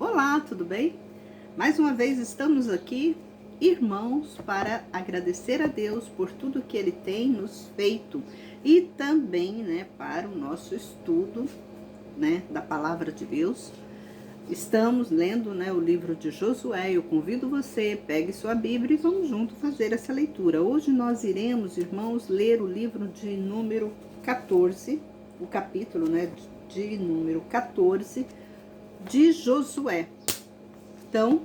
Olá, tudo bem? Mais uma vez estamos aqui, irmãos, para agradecer a Deus por tudo que Ele tem nos feito e também, para o nosso estudo, da Palavra de Deus. Estamos lendo, o livro de Josué. Eu convido você, pegue sua Bíblia e vamos junto fazer essa leitura. Hoje nós iremos, irmãos, ler o livro de número 14, o capítulo, de número 14 de Josué. Então,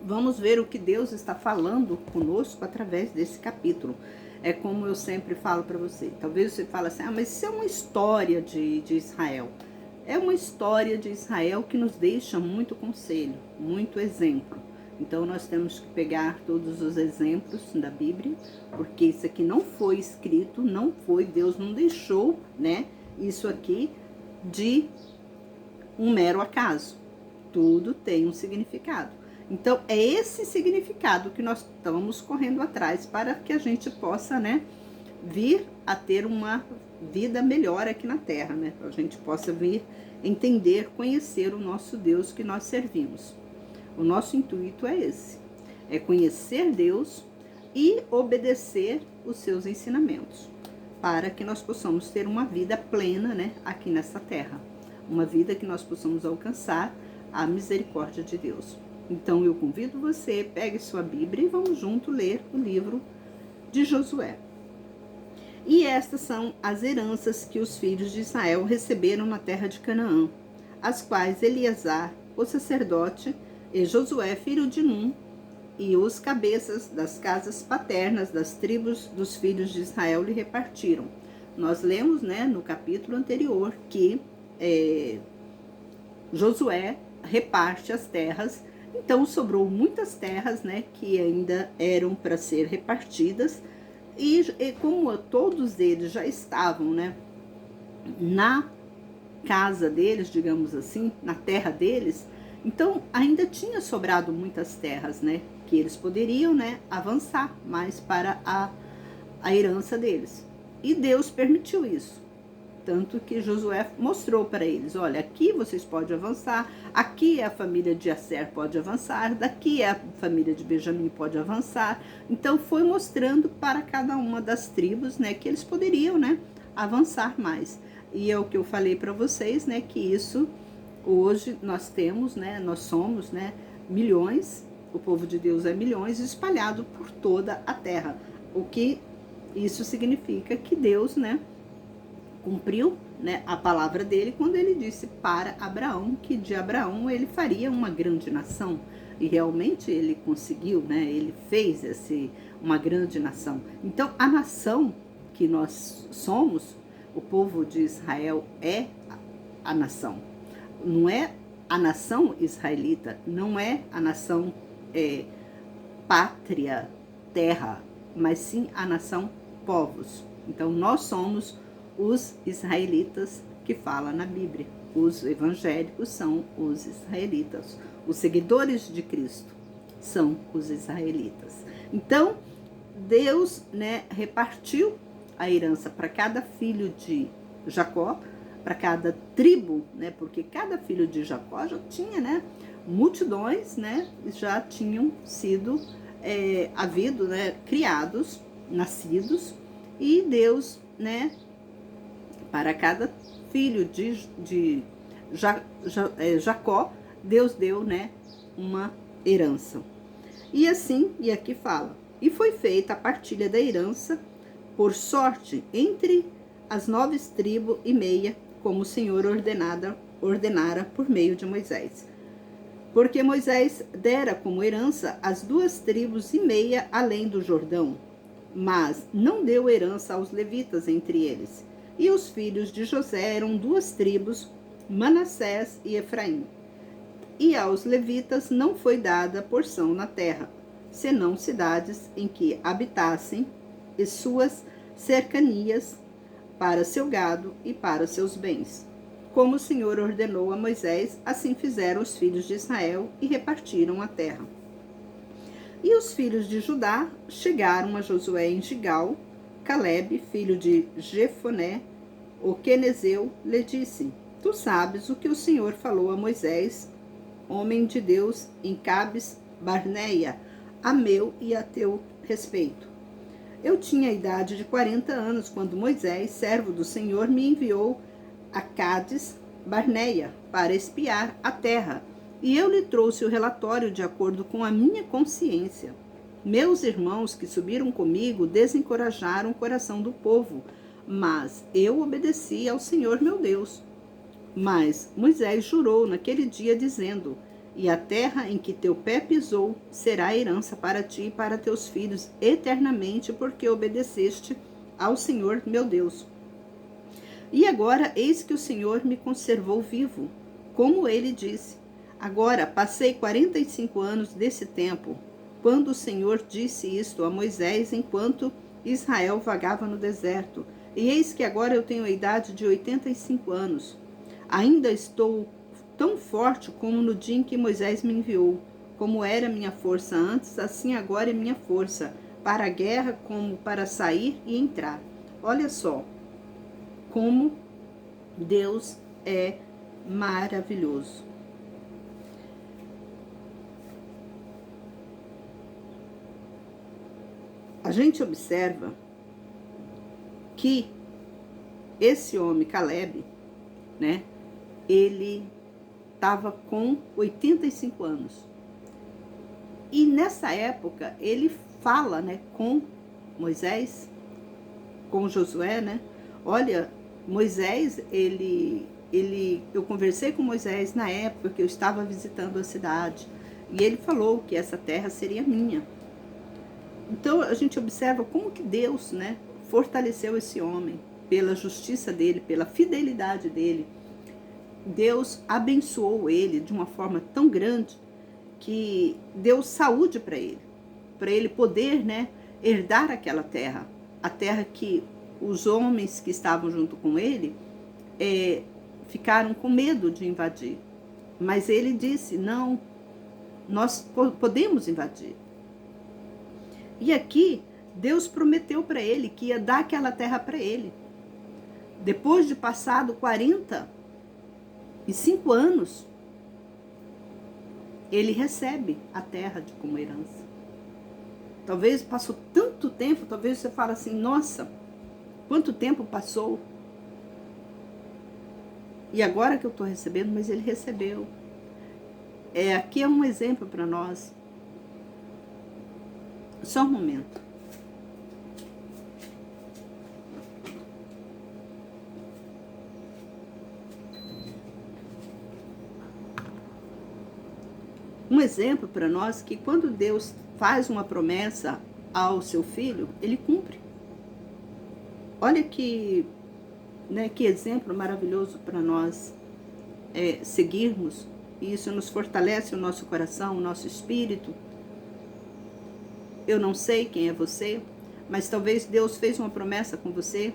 vamos ver o que Deus está falando conosco através desse capítulo. É como eu sempre falo para você. Talvez você fale assim, mas isso é uma história de Israel. É uma história de Israel que nos deixa muito conselho, muito exemplo. Então, nós temos que pegar todos os exemplos da Bíblia, porque isso aqui não foi escrito, Deus não deixou, isso aqui de um mero acaso. Tudo tem um significado. Então, é esse significado que nós estamos correndo atrás para que a gente possa, vir a ter uma vida melhor aqui na Terra, A gente possa vir entender, conhecer o nosso Deus que nós servimos. O nosso intuito é esse, é conhecer Deus e obedecer os seus ensinamentos, para que nós possamos ter uma vida plena, aqui nessa Terra. Uma vida que nós possamos alcançar a misericórdia de Deus. Então eu convido você, pegue sua Bíblia e vamos junto ler o livro de Josué. E estas são as heranças que os filhos de Israel receberam na terra de Canaã, as quais Eleazar, o sacerdote, e Josué, filho de Num, e os cabeças das casas paternas das tribos dos filhos de Israel lhe repartiram. Nós lemos, no capítulo anterior que Josué reparte as terras. Então sobrou muitas terras, que ainda eram para ser repartidas, e como todos eles já estavam, na casa deles, digamos assim, na terra deles, então ainda tinha sobrado muitas terras, que eles poderiam, avançar mais para a herança deles. E Deus permitiu isso. Tanto que Josué mostrou para eles, olha, aqui vocês podem avançar, aqui a família de Aser pode avançar, daqui a família de Benjamim pode avançar. Então foi mostrando para cada uma das tribos, que eles poderiam, avançar mais. E é o que eu falei para vocês, que isso hoje nós temos, nós somos, milhões, o povo de Deus é milhões espalhado por toda a terra. O que isso significa que Deus, cumpriu, a palavra dele quando ele disse para Abraão que de Abraão ele faria uma grande nação. E realmente ele conseguiu, ele fez uma grande nação. Então a nação que nós somos, o povo de Israel é a nação. Não é a nação israelita, não é a nação pátria, terra, mas sim a nação povos. Então nós somos os israelitas que fala na Bíblia. Os evangélicos são os israelitas. Os seguidores de Cristo são os israelitas. Então, Deus, repartiu a herança para cada filho de Jacó, para cada tribo, porque cada filho de Jacó já tinha, multidões, já tinham sido criados, nascidos, e Deus, para cada filho de Jacó, Deus deu, uma herança. E assim, e aqui fala, e foi feita a partilha da herança por sorte entre as 9,5 tribos, como o Senhor ordenara por meio de Moisés. Porque Moisés dera como herança as 2,5 tribos além do Jordão, mas não deu herança aos levitas entre eles. E os filhos de José eram 2 tribos, Manassés e Efraim. E aos levitas não foi dada porção na terra, senão cidades em que habitassem e suas cercanias para seu gado e para seus bens. Como o Senhor ordenou a Moisés, assim fizeram os filhos de Israel e repartiram a terra. E os filhos de Judá chegaram a Josué em Gigal. Caleb, filho de Jefoné, o quenezeu, lhe disse: Tu sabes o que o Senhor falou a Moisés homem de Deus, em Cades Barneia, a meu e a teu respeito. Eu tinha a idade de 40 anos quando Moisés, servo do Senhor, me enviou a Cades Barneia para espiar a terra, e eu lhe trouxe o relatório de acordo com a minha consciência. Meus irmãos que subiram comigo desencorajaram o coração do povo, mas eu obedeci ao Senhor meu Deus. Mas Moisés jurou naquele dia, dizendo: e a terra em que teu pé pisou será herança para ti e para teus filhos eternamente, porque obedeceste ao Senhor meu Deus. E agora eis que o Senhor me conservou vivo, como ele disse. Agora passei 45 anos desse tempo, quando o Senhor disse isto a Moisés, enquanto Israel vagava no deserto. E eis que agora eu tenho a idade de 85 anos. Ainda estou tão forte como no dia em que Moisés me enviou. Como era minha força antes, assim agora é minha força, para a guerra como para sair e entrar. Olha só como Deus é maravilhoso. A gente observa que esse homem, Caleb, né, ele estava com 85 anos. E nessa época, ele fala, né, com Moisés, com Josué, né? Olha, Moisés, eu conversei com Moisés na época que eu estava visitando a cidade. E ele falou que essa terra seria minha. Então, a gente observa como que Deus, né, fortaleceu esse homem pela justiça dele, pela fidelidade dele. Deus abençoou ele de uma forma tão grande que deu saúde para ele poder, né, herdar aquela terra, a terra que os homens que estavam junto com ele ficaram com medo de invadir. Mas ele disse: não, nós podemos invadir. E aqui Deus prometeu para ele que ia dar aquela terra para ele. Depois de passado 45 anos, ele recebe a terra como herança. Talvez passou tanto tempo, talvez você fale assim: nossa, quanto tempo passou? E agora que eu estou recebendo, mas ele recebeu. Aqui é um exemplo para nós. Só um momento. Um exemplo para nós que quando Deus faz uma promessa ao seu filho, ele cumpre. Olha que exemplo maravilhoso para nós seguirmos. E isso nos fortalece o nosso coração, o nosso espírito. Eu não sei quem é você, mas talvez Deus fez uma promessa com você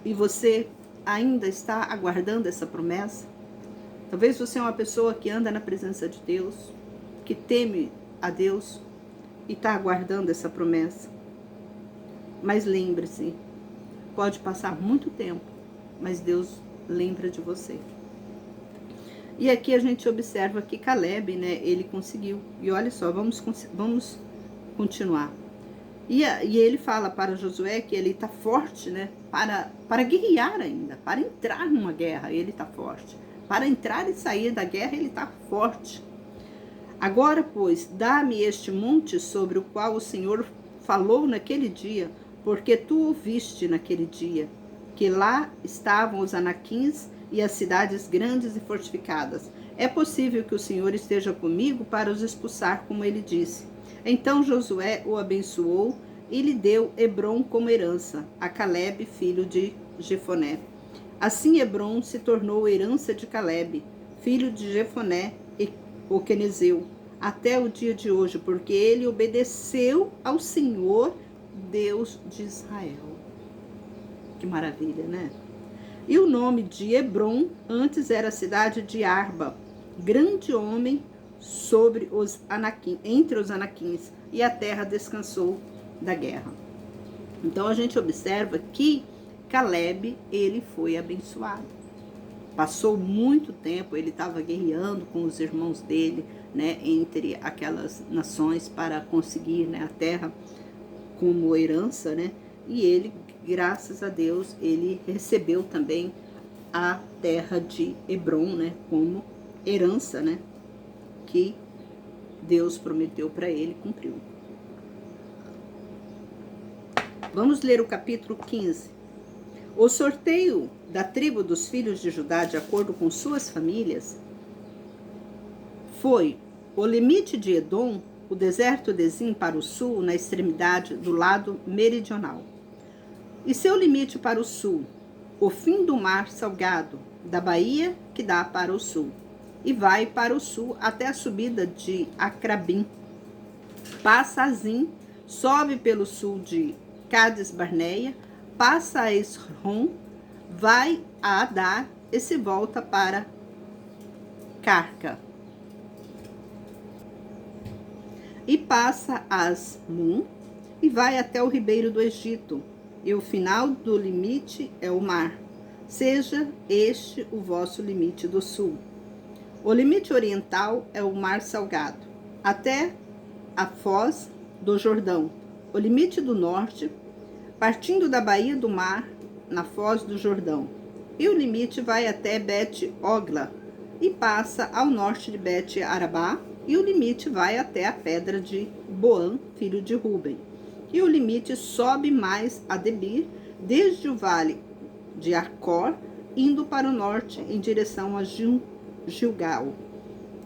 e você ainda está aguardando essa promessa. Talvez você é uma pessoa que anda na presença de Deus, que teme a Deus e está aguardando essa promessa. Mas lembre-se, pode passar muito tempo, mas Deus lembra de você. E aqui a gente observa que Caleb, né, ele conseguiu. E olha só, vamos continuar. E ele fala para Josué que ele está forte, né, para guerrear ainda, para entrar numa guerra, ele está forte. Para entrar e sair da guerra, ele está forte. Agora, pois, dá-me este monte sobre o qual o Senhor falou naquele dia, porque tu ouviste naquele dia que lá estavam os anaquins e as cidades grandes e fortificadas. É possível que o Senhor esteja comigo para os expulsar, como ele disse. Então Josué o abençoou e lhe deu Hebrom como herança, a Caleb, filho de Jefoné. Assim Hebrom se tornou herança de Caleb, filho de Jefoné, o quenezeu, até o dia de hoje, porque ele obedeceu ao Senhor, Deus de Israel. Que maravilha, né? E o nome de Hebrom antes era a cidade de Arba, grande homem sobre entre os anaquins, e a terra descansou da guerra. Então a gente observa que Caleb, ele foi abençoado. Passou muito tempo, ele estava guerreando com os irmãos dele, né, entre aquelas nações para conseguir, né, a terra como herança, né? E ele, graças a Deus, ele recebeu também a terra de Hebrom, né, como herança, né, que Deus prometeu para ele, cumpriu. Vamos ler o capítulo 15. O sorteio da tribo dos filhos de Judá, de acordo com suas famílias, foi o limite de Edom, o deserto de Zim para o sul, na extremidade do lado meridional. E seu limite para o sul, o fim do mar salgado, da baía que dá para o sul, e vai para o sul até a subida de Acrabim. Passa a Zim, sobe pelo sul de Cades Barneia, passa a Esrom, vai a Adar e se volta para Carca. E passa a Asmum e vai até o ribeiro do Egito. E o final do limite é o mar. Seja este o vosso limite do sul. O limite oriental é o mar salgado, até a foz do Jordão. O limite do norte, partindo da baía do mar, na foz do Jordão. E o limite vai até Bet-Ogla e passa ao norte de Bet-Arabá. E o limite vai até a pedra de Boã, filho de Ruben. E o limite sobe mais a Debir, desde o vale de Acor, indo para o norte em direção a Gilgal,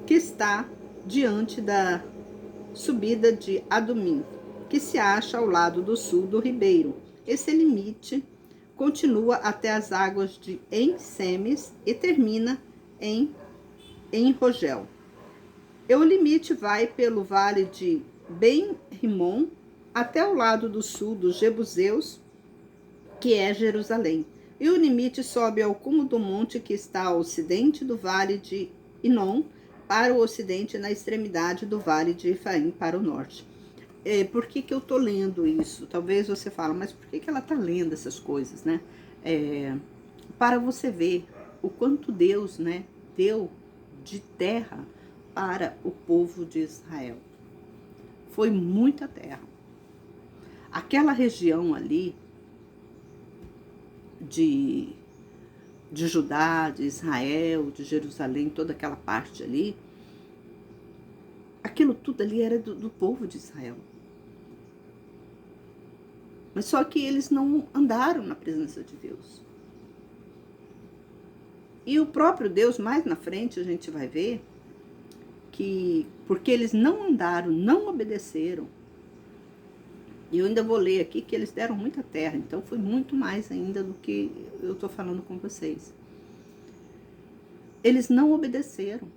que está diante da subida de Adumim, que se acha ao lado do sul do ribeiro. Esse limite continua até as águas de En-Semes e termina em Rogel. E o limite vai pelo vale de Ben-Rimon até o lado do sul dos Jebuseus, que é Jerusalém. E o limite sobe ao cume do monte que está ao ocidente do vale de Inom, para o ocidente, na extremidade do vale de Efaim, para o norte. Por que eu estou lendo isso? Talvez você fale, mas por que ela está lendo essas coisas, né? Para você ver o quanto Deus, né, deu de terra para o povo de Israel. Foi muita terra. Aquela região ali de Judá, de Israel, de Jerusalém, toda aquela parte ali, aquilo tudo ali era do povo de Israel. Mas só que eles não andaram na presença de Deus. E o próprio Deus, mais na frente, a gente vai ver que, porque eles não andaram, não obedeceram, e eu ainda vou ler aqui que eles deram muita terra, então foi muito mais ainda do que eu estou falando com vocês. Eles não obedeceram,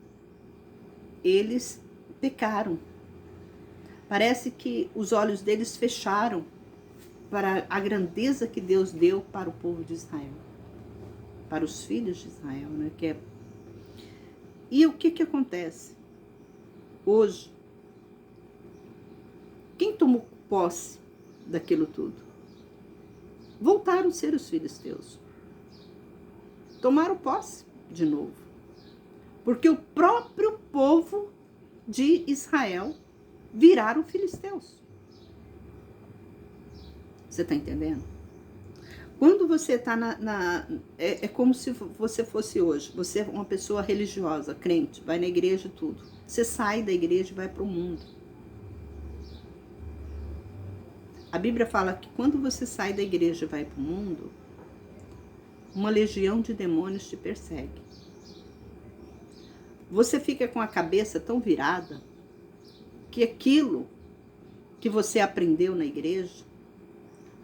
eles pecaram. Parece que os olhos deles fecharam para a grandeza que Deus deu para o povo de Israel, para os filhos de Israel, né? E o que acontece? Hoje, quem tomou posse daquilo tudo? Voltaram a ser os filisteus. Tomaram posse de novo. Porque o próprio povo de Israel viraram filisteus. Você está entendendo? Quando você está é como se você fosse hoje. Você é uma pessoa religiosa, crente, vai na igreja e tudo. Você sai da igreja e vai para o mundo. A Bíblia fala que quando você sai da igreja e vai para o mundo, uma legião de demônios te persegue. Você fica com a cabeça tão virada que aquilo que você aprendeu na igreja,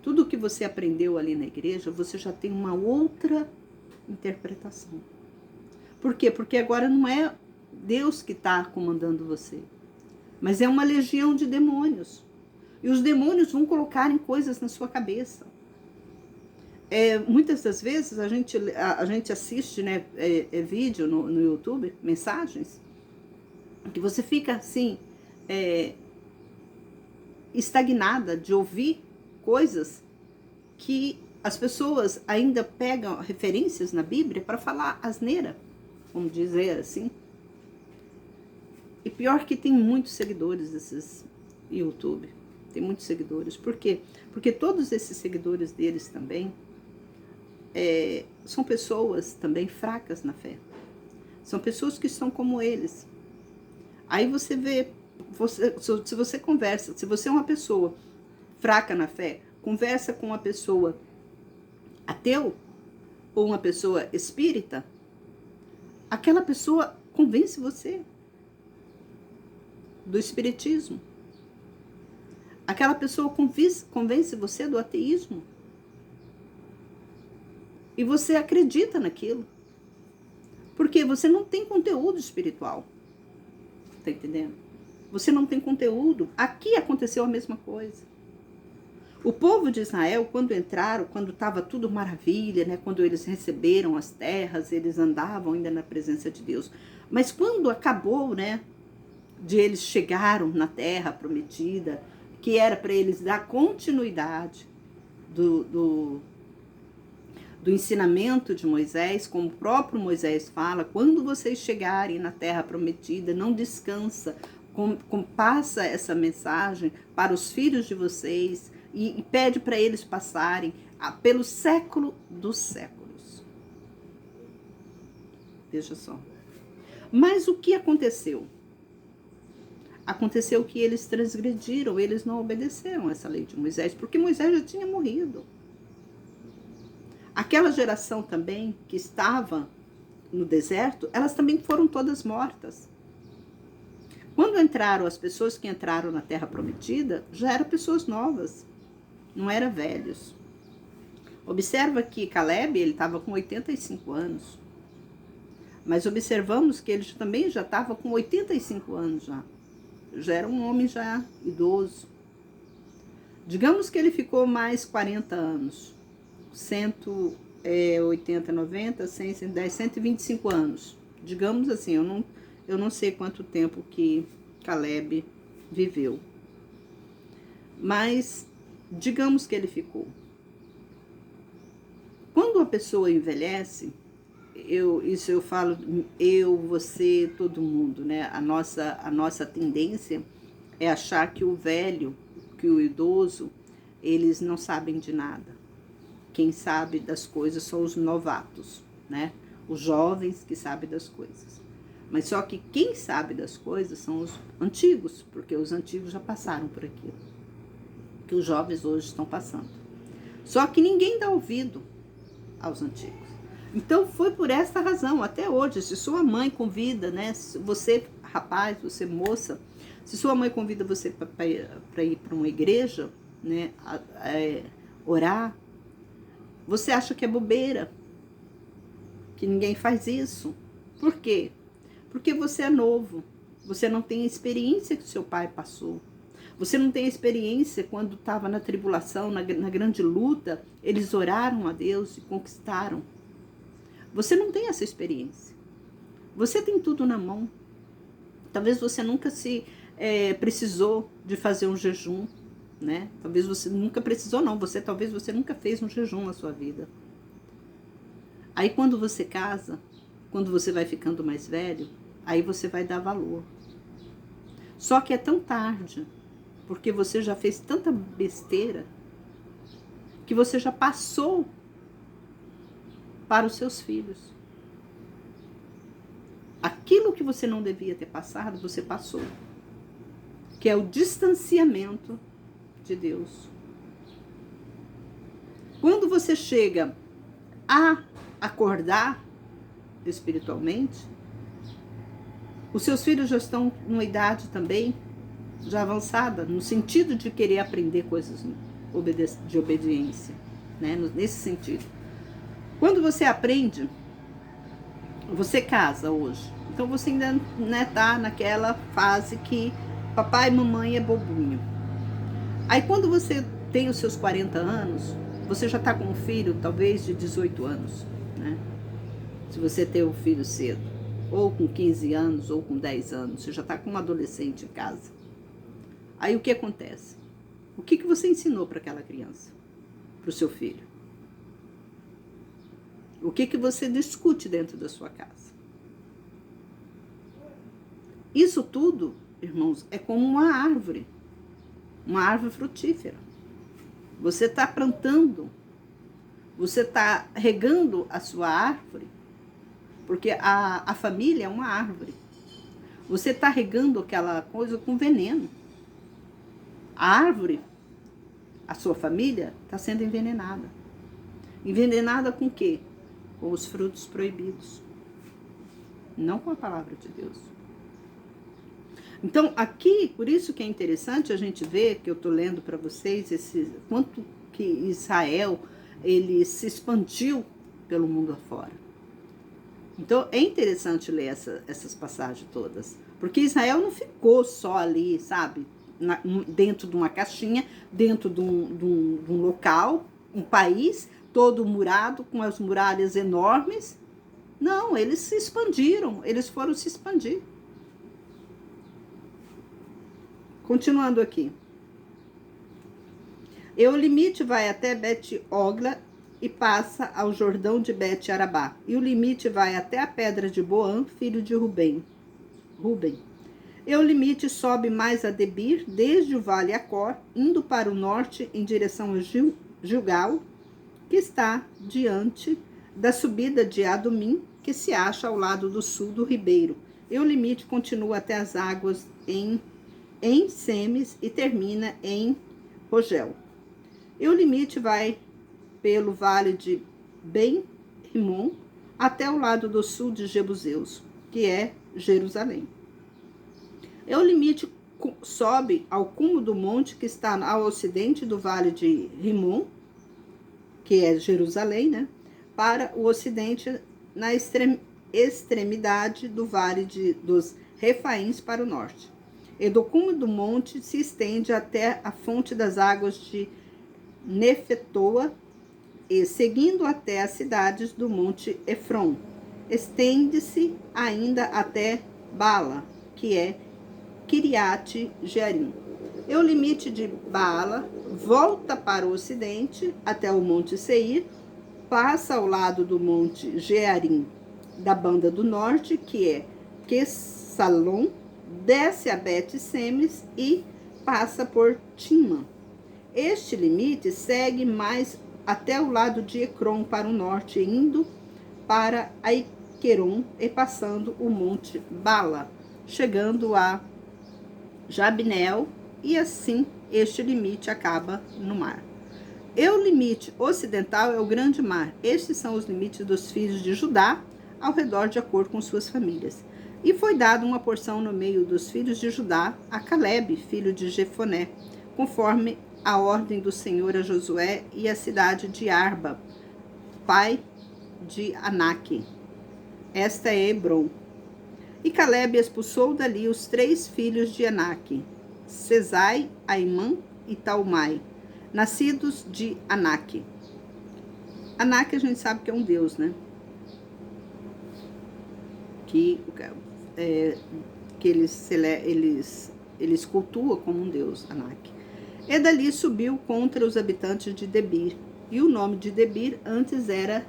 tudo que você aprendeu ali na igreja, você já tem uma outra interpretação. Por quê? Porque agora não é Deus que está comandando você, mas é uma legião de demônios. E os demônios vão colocarem coisas na sua cabeça. Muitas das vezes a gente assiste, né, vídeo no YouTube, mensagens, que você fica assim, estagnada de ouvir coisas que As pessoas ainda pegam referências na Bíblia para falar asneira, vamos dizer assim. E pior que tem muitos seguidores desses YouTube. Tem muitos seguidores. Por quê? Porque todos esses seguidores deles também são pessoas também fracas na fé. São pessoas que são como eles. Aí você vê, se você conversa, se você é uma pessoa fraca na fé, conversa com uma pessoa ateu ou uma pessoa espírita, aquela pessoa convence você do espiritismo. Aquela pessoa convence você do ateísmo. E você acredita naquilo. Porque você não tem conteúdo espiritual. Tá entendendo? Você não tem conteúdo. Aqui aconteceu a mesma coisa. O povo de Israel, quando entraram, quando estava tudo maravilha, né? Quando eles receberam as terras, eles andavam ainda na presença de Deus. Mas quando acabou, né? De eles chegaram na terra prometida, que era para eles dar continuidade do ensinamento de Moisés, como o próprio Moisés fala, quando vocês chegarem na terra prometida, não descansa, passa essa mensagem para os filhos de vocês e pede para eles passarem pelo século dos séculos. Veja só. Mas o que aconteceu? Aconteceu que eles transgrediram, eles não obedeceram essa lei de Moisés, porque Moisés já tinha morrido. Aquela geração também que estava no deserto, elas também foram todas mortas. Quando entraram, as pessoas que entraram na Terra Prometida, já eram pessoas novas, não eram velhos. Observa que Caleb, ele estava com 85 anos. Mas observamos que ele também já estava com 85 anos já. Já era um homem já idoso. Digamos que ele ficou mais 40 anos. 180, 90, 100, 110, 125 anos. Digamos assim, eu não sei quanto tempo que Caleb viveu. Mas digamos que ele ficou. Quando a pessoa envelhece, isso eu falo, você, todo mundo, né? A nossa tendência é achar que o velho, que o idoso, eles não sabem de nada. Quem sabe das coisas são os novatos, né? Os jovens que sabem das coisas. Mas só que quem sabe das coisas são os antigos, porque os antigos já passaram por aquilo, que os jovens hoje estão passando. Só que ninguém dá ouvido aos antigos. Então foi por esta razão, até hoje, se sua mãe convida, né? Você, rapaz, você moça, se sua mãe convida você para ir para uma igreja, né? Orar, você acha que é bobeira, que ninguém faz isso. Por quê? Porque você é novo, você não tem a experiência que seu pai passou. Você não tem a experiência quando estava na tribulação, na grande luta, eles oraram a Deus e conquistaram. Você não tem essa experiência. Você tem tudo na mão. Talvez você nunca precisou de fazer um jejum, né? Talvez você nunca precisou, não. Talvez você nunca fez um jejum na sua vida. Aí quando você casa, quando você vai ficando mais velho, aí você vai dar valor. Só que é tão tarde, porque você já fez tanta besteira, que você já passou para os seus filhos. Aquilo que você não devia ter passado, você passou. Que é o distanciamento de Deus. Quando você chega a acordar espiritualmente, os seus filhos já estão numa idade também já avançada, no sentido de querer aprender coisas de obediência, né? Nesse sentido. Quando você aprende, você casa hoje, então você ainda tá naquela fase que papai e mamãe é bobinho. Aí quando você tem os seus 40 anos, você já tá com um filho talvez de 18 anos, né? Se você tem um filho cedo, ou com 15 anos, ou com 10 anos, você já tá com um adolescente em casa. Aí o que acontece? O que você ensinou para aquela criança, para o seu filho? O que você discute dentro da sua casa? Isso tudo, irmãos, é como uma árvore frutífera. Você está plantando, você está regando a sua árvore, porque a família é uma árvore. Você está regando aquela coisa com veneno. A árvore, a sua família, está sendo envenenada. Envenenada com o quê? Com os frutos proibidos. Não com a palavra de Deus. Então, aqui, por isso que é interessante a gente ver, que eu estou lendo para vocês, quanto que Israel, ele se expandiu pelo mundo afora. Então, é interessante ler essas passagens todas. Porque Israel não ficou só ali, sabe? Dentro de uma caixinha, dentro de um local, um país todo murado, com as muralhas enormes. Não, eles se expandiram, eles foram se expandir. Continuando aqui. E o limite vai até Bet-Ogla e passa ao Jordão de Bet-Arabá. E o limite vai até a pedra de Boã, filho de Ruben. E o limite sobe mais a Debir, desde o vale Acor, indo para o norte em direção a Gilgal, que está diante da subida de Adumim, que se acha ao lado do sul do ribeiro. E o limite continua até as águas em Semes e termina em Rogel. E o limite vai pelo vale de Ben-Rimon até o lado do sul de Jebuseus, que é Jerusalém. E o limite sobe ao cume do monte que está ao ocidente do vale de Rimon, que é Jerusalém, né? Para o ocidente, na extremidade do vale dos Refaíns para o norte. E do cume do monte se estende até a fonte das águas de Nefetoa, e seguindo até as cidades do monte Efron. Estende-se ainda até Bala, que é Kiriat Jearim. E o limite de Bala volta para o ocidente até o monte Seir, passa ao lado do monte Jearim da banda do norte, que é Quessalon, desce a Bet-Semes e passa por Timã. Este limite segue mais até o lado de Ecrom para o norte, indo para Aiqueron e passando o monte Bala, chegando a Jabneel, e assim este limite acaba no mar. E o limite ocidental é o grande mar. Estes são os limites dos filhos de Judá, ao redor de acordo com suas famílias. E foi dada uma porção no meio dos filhos de Judá a Calebe, filho de Jefoné, conforme a ordem do Senhor a Josué, e a cidade de Arba, pai de Anak. Esta é Hebron. E Calebe expulsou dali os 3 filhos de Anak, Sesai, Aimã e Talmai, nascidos de Anak. Anak a gente sabe que é um deus, né? Que eles cultuam como um deus, Anak. E dali subiu contra os habitantes de Debir. E o nome de Debir antes era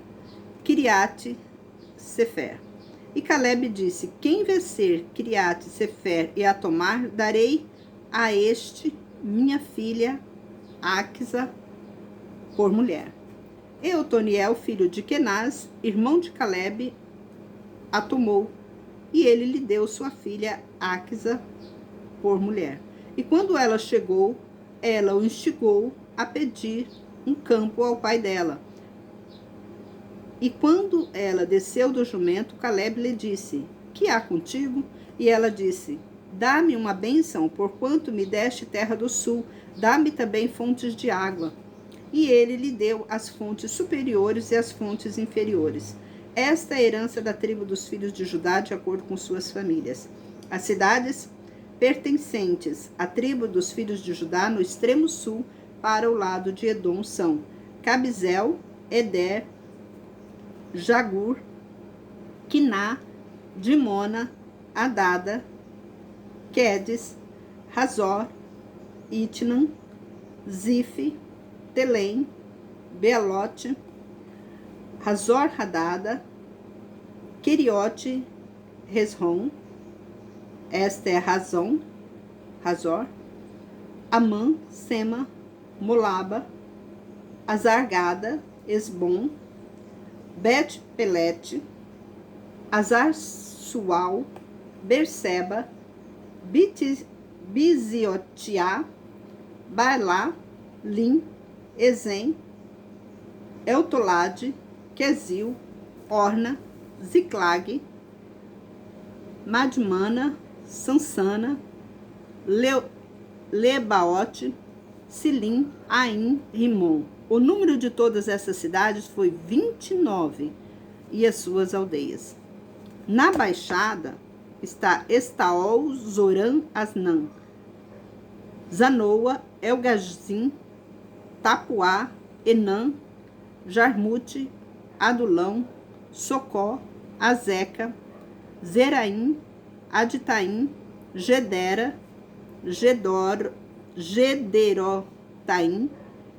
Kiriat Sefer. E Calebe disse: quem vencer Kiriat Sefer e a tomar, darei a este minha filha Aquisa por mulher. E Otoniel, filho de Kenaz, irmão de Calebe, a tomou, e ele lhe deu sua filha Aquisa por mulher. E quando ela chegou, ela o instigou a pedir um campo ao pai dela. E quando ela desceu do jumento, Calebe lhe disse: que há contigo? E ela disse: dá-me uma bênção, porquanto me deste terra do sul, dá-me também fontes de água. E ele lhe deu as fontes superiores e as fontes inferiores. Esta é a herança da tribo dos filhos de Judá, de acordo com suas famílias. As cidades pertencentes à tribo dos filhos de Judá, no extremo sul, para o lado de Edom, são Cabizel, Eder, Jagur, Quiná, Dimona, Adada, Quedes, Razor, Itnan, Zife, Telém, Bealote, Hazor Hadada, Keriote Hezron, esta é Razon, Razor, Amã, Sema, Molaba, Azargada, Esbom, Bet Pelete, Azar Sual, Berseba, Biziotiá, Bailá, Lim, Ezen, Eutolade, Quesil, Orna, Ziclag, Madmana, Sansana, Lebaote, Silim, Aim, Rimon. O número de todas essas cidades foi 29 e as suas aldeias. Na baixada está Estaol, Zoram, Asnã, Zanoa, Elgazim, Tapuá, Enã, Jarmute, Adulão, Socó, Azeca, Zeraim, Aditaim, Gedera, Gederotaim,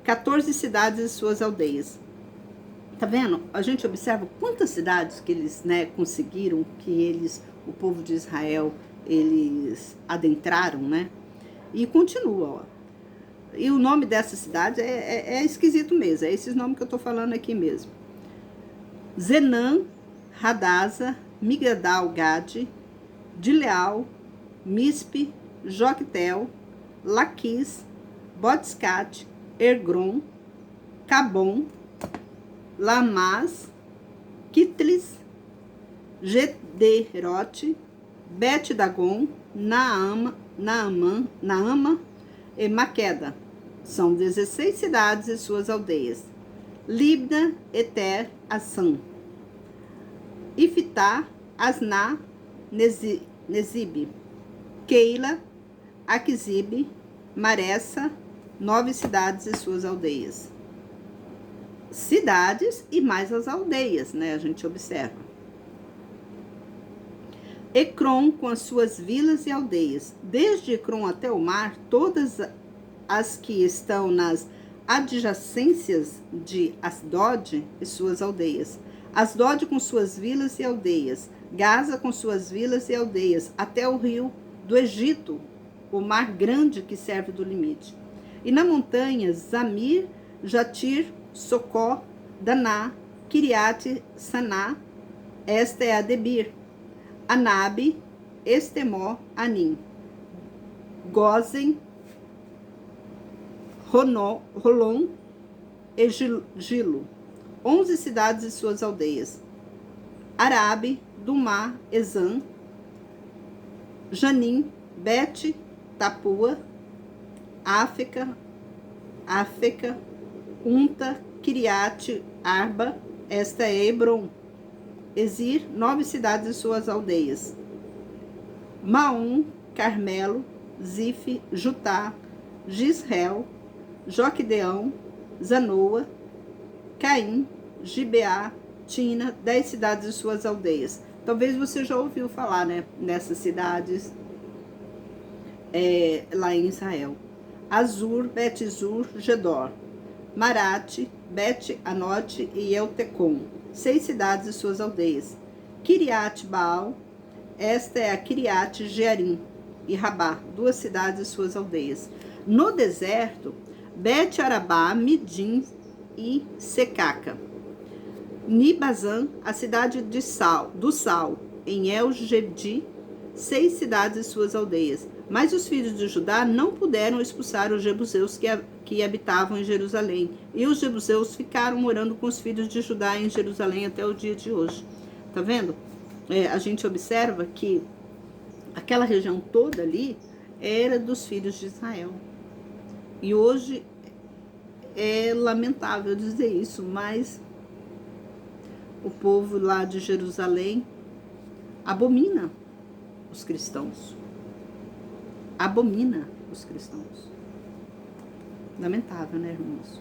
14 cidades e suas aldeias. Tá vendo? A gente observa quantas cidades que eles, né, conseguiram, que eles, o povo de Israel, eles adentraram, né? E continua, ó. E o nome dessa cidade é esquisito mesmo, é esses nomes que eu tô falando aqui mesmo. Zenã, Hadasa, Migdal Gade, Dileal, Mispe, Joctel, Laquis, Botscat, Ergron, Cabom, Lamaz, Kitlis, Gederote, Bet-Dagon, Naama e Maqueda. São 16 cidades e suas aldeias. Libna, Eter, Assam, Ifitá, Asná, Nezib, Keila, Aquizib, Maressa, 9 cidades e suas aldeias. Cidades e mais as aldeias, né? A gente observa. Ecrom com as suas vilas e aldeias. Desde Ecrom até o mar, todas as que estão nas adjacências de Asdod e suas aldeias. Asdod com suas vilas e aldeias. Gaza com suas vilas e aldeias, até o rio do Egito, o mar grande que serve do limite. E na montanha, Zamir, Jatir, Socó, Daná, Kiriat, Saná, esta é a Debir, Anabe, Estemó, Anim, Gozen, Rolon e Gilo, 11 cidades e suas aldeias. Arabe, Dumá, Ezan, Janim, Bet, Tapua, África, Unta, Kiriat, Arba, esta é Hebron, Ezir, 9 cidades e suas aldeias. Maom, Carmelo, Zif, Jutá, Gisrel, Joquedeão, Zanoa, Caim, Gibeá, Tina, 10 cidades e suas aldeias. Talvez você já ouviu falar, né, nessas cidades lá em Israel. Azur, Bet-Zur, Gedor, Marate, Bet-Anote e Eltecom, 6 cidades e suas aldeias. Kiriat Baal, esta é a Kiriat Jearim, e Rabá, 2 cidades e suas aldeias. No deserto, Bet-Arabá, Midim e Secaca. Nibazan, a cidade do Sal, em El-Gedi, 6 cidades e suas aldeias. Mas os filhos de Judá não puderam expulsar os jebuseus que habitavam em Jerusalém. E os jebuseus ficaram morando com os filhos de Judá em Jerusalém até o dia de hoje. Tá vendo? A gente observa que aquela região toda ali era dos filhos de Israel. E hoje é lamentável dizer isso, mas o povo lá de Jerusalém abomina os cristãos. Abomina os cristãos. Lamentável, né, irmãos?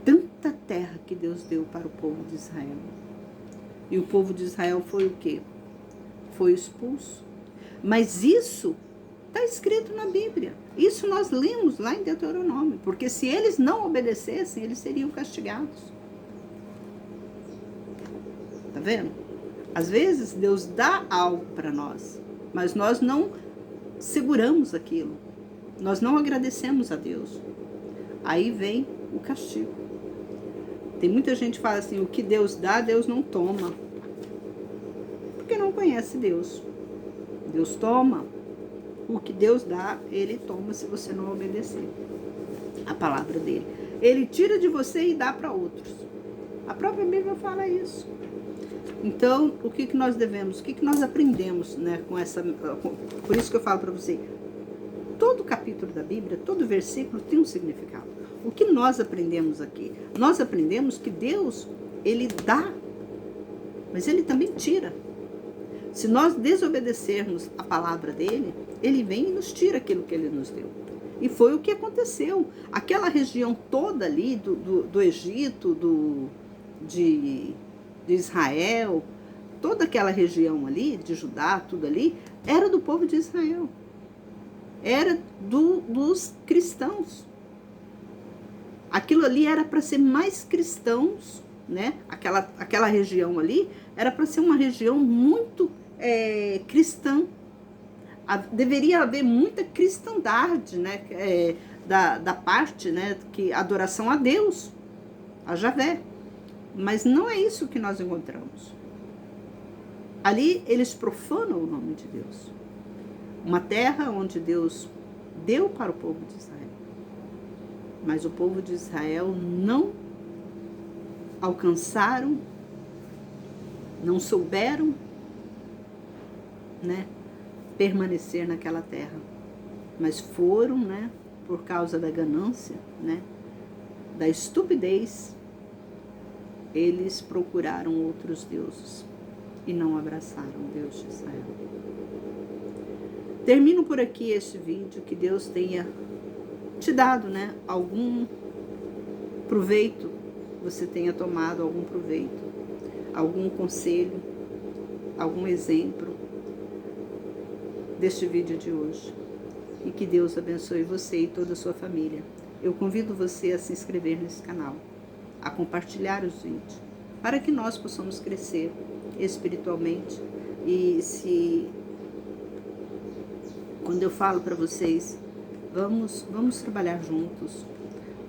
Tanta terra que Deus deu para o povo de Israel. E o povo de Israel foi o quê? Foi expulso. Mas isso está escrito na Bíblia. Isso nós lemos lá em Deuteronômio. Porque se eles não obedecessem, eles seriam castigados. Tá vendo? Às vezes Deus dá algo para nós, mas nós não seguramos aquilo. Nós não agradecemos a Deus. Aí vem o castigo. Tem muita gente que fala assim, o que Deus dá, Deus não toma. Porque não conhece Deus. Deus toma. O que Deus dá, Ele toma se você não obedecer a palavra dele. Ele tira de você e dá para outros. A própria Bíblia fala isso. Então, o que nós devemos, o que nós aprendemos, né, com essa... Por isso que eu falo para você, todo capítulo da Bíblia, todo versículo tem um significado. O que nós aprendemos aqui? Nós aprendemos que Deus, Ele dá, mas Ele também tira. Se nós desobedecermos a palavra dele, Ele vem e nos tira aquilo que Ele nos deu. E foi o que aconteceu. Aquela região toda ali do Egito, de Israel, toda aquela região ali, de Judá, tudo ali, era do povo de Israel. Era dos cristãos. Aquilo ali era para ser mais cristãos, né? Aquela região ali era para ser uma região muito cristã. Deveria haver muita cristandade, né? Da parte, né? Que adoração a Deus, a Javé. Mas não é isso que nós encontramos. Ali eles profanam o nome de Deus. Uma terra onde Deus deu para o povo de Israel. Mas o povo de Israel não alcançaram, não souberam, né, permanecer naquela terra. Mas foram, né, por causa da ganância, né, da estupidez, eles procuraram outros deuses e não abraçaram o Deus de Israel. Termino por aqui este vídeo, que Deus tenha te dado, né, algum proveito, você tenha tomado algum proveito, algum conselho, algum exemplo deste vídeo de hoje. E que Deus abençoe você e toda a sua família. Eu convido você a se inscrever nesse canal, a compartilhar os vídeos, para que nós possamos crescer espiritualmente. E quando eu falo para vocês, vamos trabalhar juntos,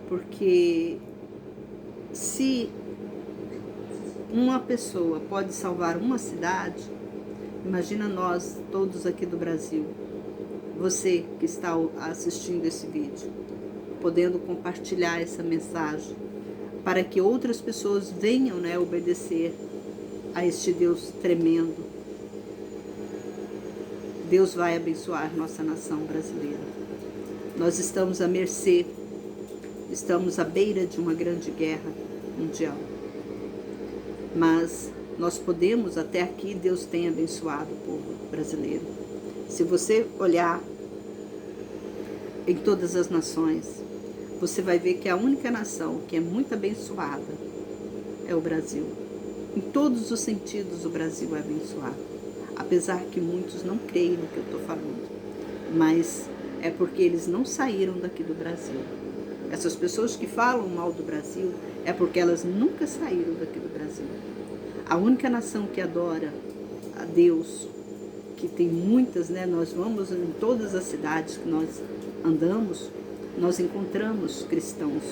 porque se uma pessoa pode salvar uma cidade, imagina nós todos aqui do Brasil, você que está assistindo esse vídeo, podendo compartilhar essa mensagem, para que outras pessoas venham, né, obedecer a este Deus tremendo. Deus vai abençoar nossa nação brasileira. Nós estamos à mercê, estamos à beira de uma grande guerra mundial. Mas nós podemos, até aqui, Deus tem abençoado o povo brasileiro. Se você olhar em todas as nações, você vai ver que a única nação que é muito abençoada é o Brasil. Em todos os sentidos, o Brasil é abençoado. Apesar que muitos não creem no que eu estou falando. Mas é porque eles não saíram daqui do Brasil. Essas pessoas que falam mal do Brasil é porque elas nunca saíram daqui do Brasil. A única nação que adora a Deus, que tem muitas, né? Nós vamos em todas as cidades que nós andamos, nós encontramos cristãos.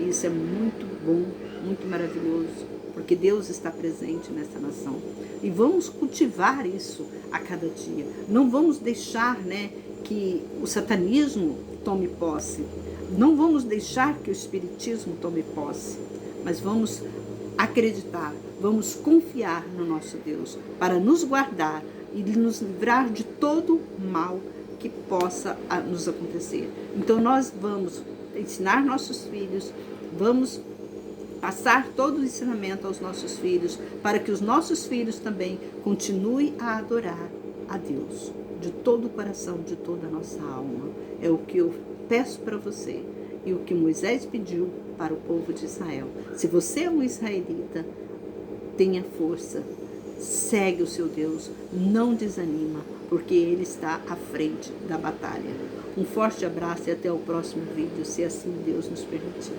E isso é muito bom, muito maravilhoso, porque Deus está presente nessa nação. E vamos cultivar isso a cada dia. Não vamos deixar, né, que o satanismo tome posse. Não vamos deixar que o espiritismo tome posse. Mas vamos acreditar, vamos confiar no nosso Deus para nos guardar e nos livrar de todo mal que possa nos acontecer. Então nós vamos ensinar nossos filhos, vamos passar todo o ensinamento aos nossos filhos, para que os nossos filhos também continuem a adorar a Deus de todo o coração, de toda a nossa alma. É o que eu peço para você e o que Moisés pediu para o povo de Israel. Se você é um israelita, tenha força, segue o seu Deus, não desanima, porque Ele está à frente da batalha. Um forte abraço e até o próximo vídeo, se assim Deus nos permitir.